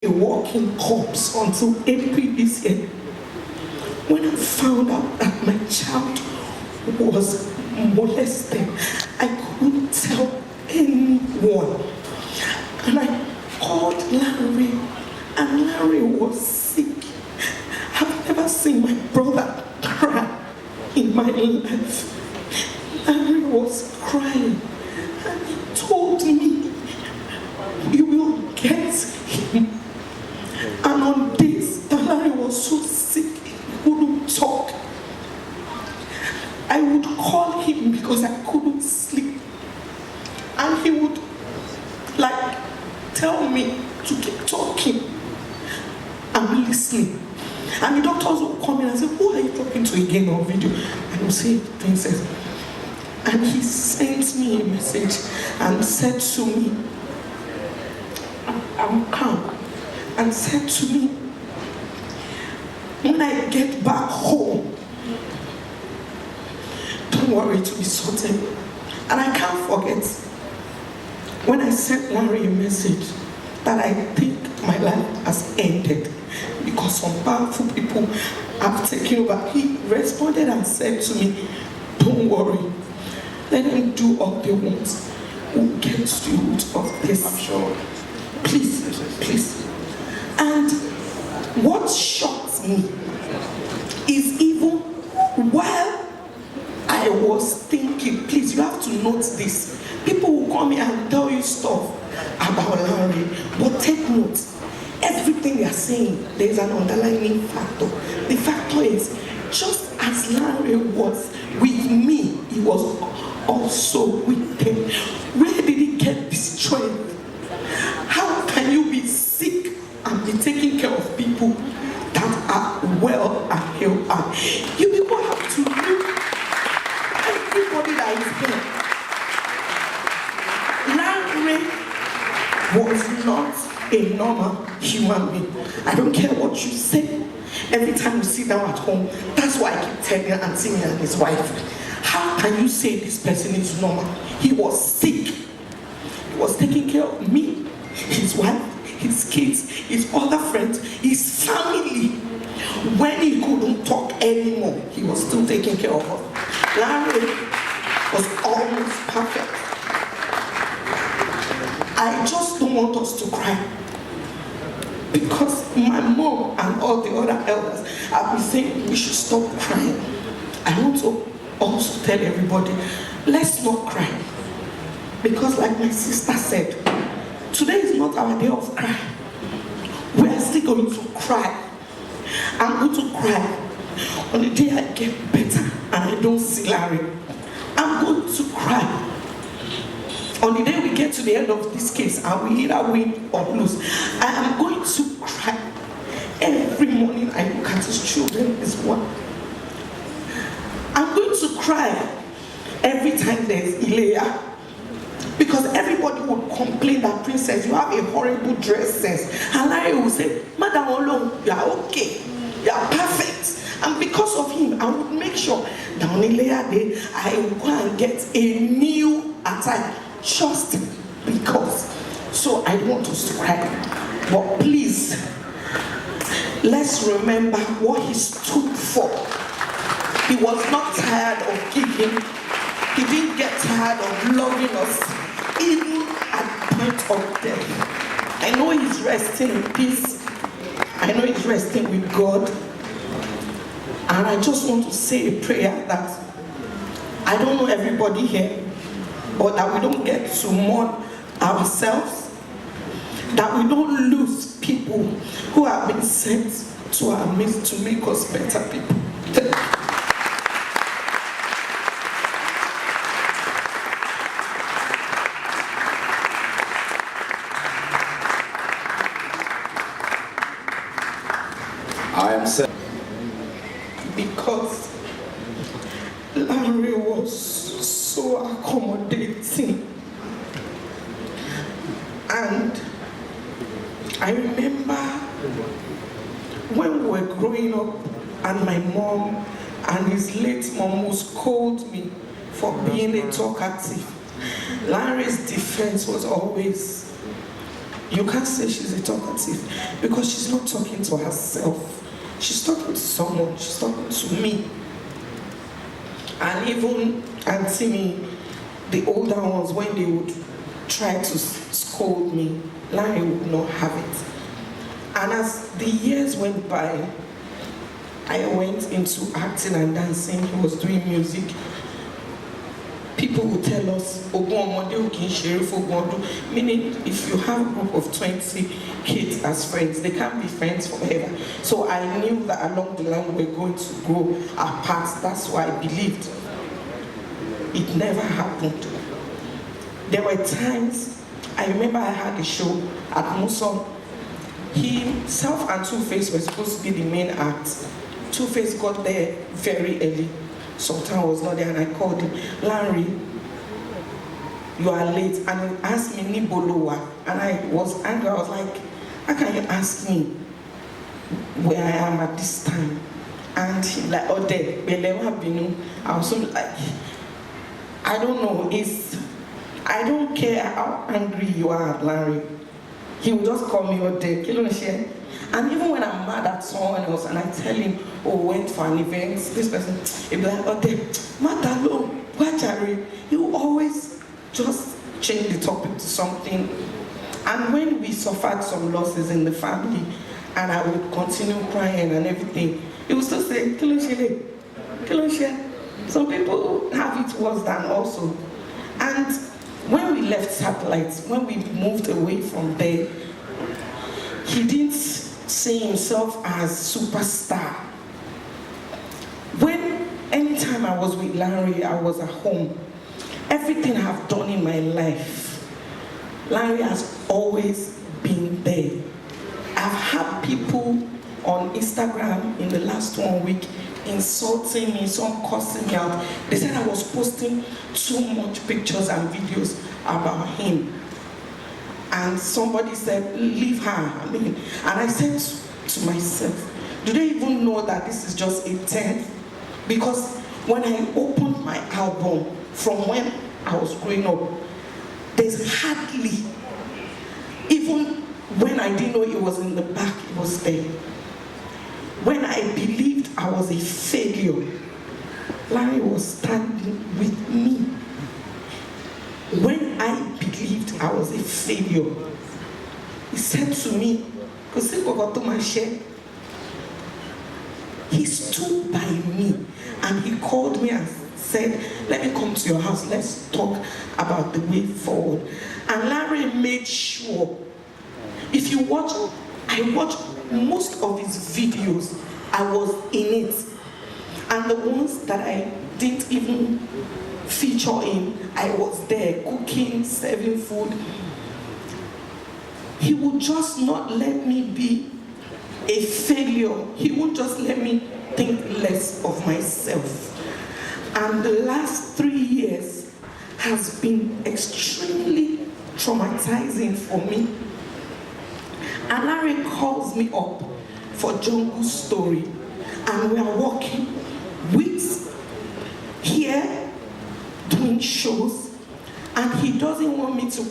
a walking corpse until April this year. When I found out that my child was molested, I couldn't tell anyone. And I called Larry, and Larry was sick. I've never seen my brother cry in my life. Larry was crying, and he told me, "You will get him." And on days that Larry was so sick, he couldn't talk, I would call him because I couldn't sleep. And he would tell me to keep talking. I'm listening. And the doctors would come in and say, "Who are you talking to again on video?" And I would say, "Princess." And he sent me a message and said to me, "I'm calm," and said to me, "When I get back home, don't worry, to be sorted." And I can't forget when I sent Larry a message that I think my life has ended because some powerful people have taken over. He responded and said to me, "Don't worry, let them do all they want. We'll get to the root of this. I'm sure. Please, please." And what shocked me is even while I was thinking, please, you have to note this. People will come here and tell you stuff about Larry, but take note. Everything they are saying, there is an underlying factor. The factor is, just as Larry was with me, he was also with them. Where did he get the strength? How can you be sick and be taking care of people that are well and healthy? You people have to look at everybody that is there. Larry was not a normal human being. I don't care what you say. Every time you sit down at home, that's why I keep telling Anthony and his wife, how can you say this person is normal? He was sick. He was taking care of me, his wife, his kids, his other friends, his family. When he couldn't talk anymore, he was still taking care of us. Larry was almost perfect. I just don't want us to cry, because my mom and all the other elders have been saying we should stop crying. I want to also tell everybody, let's not cry. Because like my sister said, today is not our day of cry. We are still going to cry. I'm going to cry on the day I get better and I don't see Larry. I'm going to cry on the day we get to the end of this case and we either win or lose. I am going to cry. Every morning I look at his children as one. I'm going to cry every time there's Ijesha. Because everybody would complain that, "Princess, you have a horrible dress sense." And Larry will say, "Madam Olo, you are okay. You are perfect." And because of him, I would make sure that on Ijesha day, I will go and get a new attire. Just because. So I want us to cry. But please, let's remember what he stood for. He was not tired of giving. He didn't get tired of loving us, even at the point of death. I know he's resting in peace. I know he's resting with God. And I just want to say a prayer that I don't know everybody here, but that we don't get to mourn ourselves, that we don't lose people who have been sent to our midst to make us better people. I am sad because Larry was so accommodating. And I remember when we were growing up and my mom and his late mom would scold me for being a talkative. Larry's defense was always, You can't say she's a talkative because she's not talking to herself. She's talking to someone. She's talking to me. And even Auntie me, the older ones, when they would try to scold me, Larry would not have it. And as the years went by, I went into acting and dancing. He was doing music. People would tell us, meaning if you have a group of 20 kids as friends, they can't be friends forever. So I knew that along the line we're going to grow apart. That's why I believed. It never happened. There were times, I remember I had a show at Muson. Self and Two-Face were supposed to be the main act. Two-Face got there very early. Sultan was not there, and I called him, Larry, you are late. And he asked me, Nibolowa. And I was angry. I was like, how can you ask me where I am at this time? And he like, oh, there, I was so like, I don't know. I don't care how angry you are, Larry. He will just call me, oh, there, and even when I'm mad at someone else and I tell him, oh, went for an event, this person, he'll be like, oh, Matalo, Wachari, you always just change the topic to something. And when we suffered some losses in the family, and I would continue crying and everything, he would still say, Kiloshe. Some people have it worse than also. And when we left Satellites, when we moved away from there, he didn't see himself as superstar. Anytime I was with Larry, I was at home. Everything I've done in my life, Larry has always been there. I've had people on Instagram in the last 1 week insulting me, some cursing me out. They said I was posting too much pictures and videos about him. And somebody said, leave her. And I said to myself, do they even know that this is just a 10th? Because when I opened my album from when I was growing up, there's hardly, even when I didn't know it was in the back, it was there. When I believed I was a failure, Larry was standing with me. When I believed I was a failure, he said to me, he stood by me and he called me and said, let me come to your house, let's talk about the way forward. And Larry made sure, if you watch, I watched most of his videos, I was in it. And the ones that I didn't even feature in, I was there, cooking, serving food. He would just not let me be a failure. He won't just let me think less of myself. And the last 3 years has been extremely traumatizing for me. And Larry calls me up for Jungle Story, and we are working weeks here doing shows, and he doesn't want me to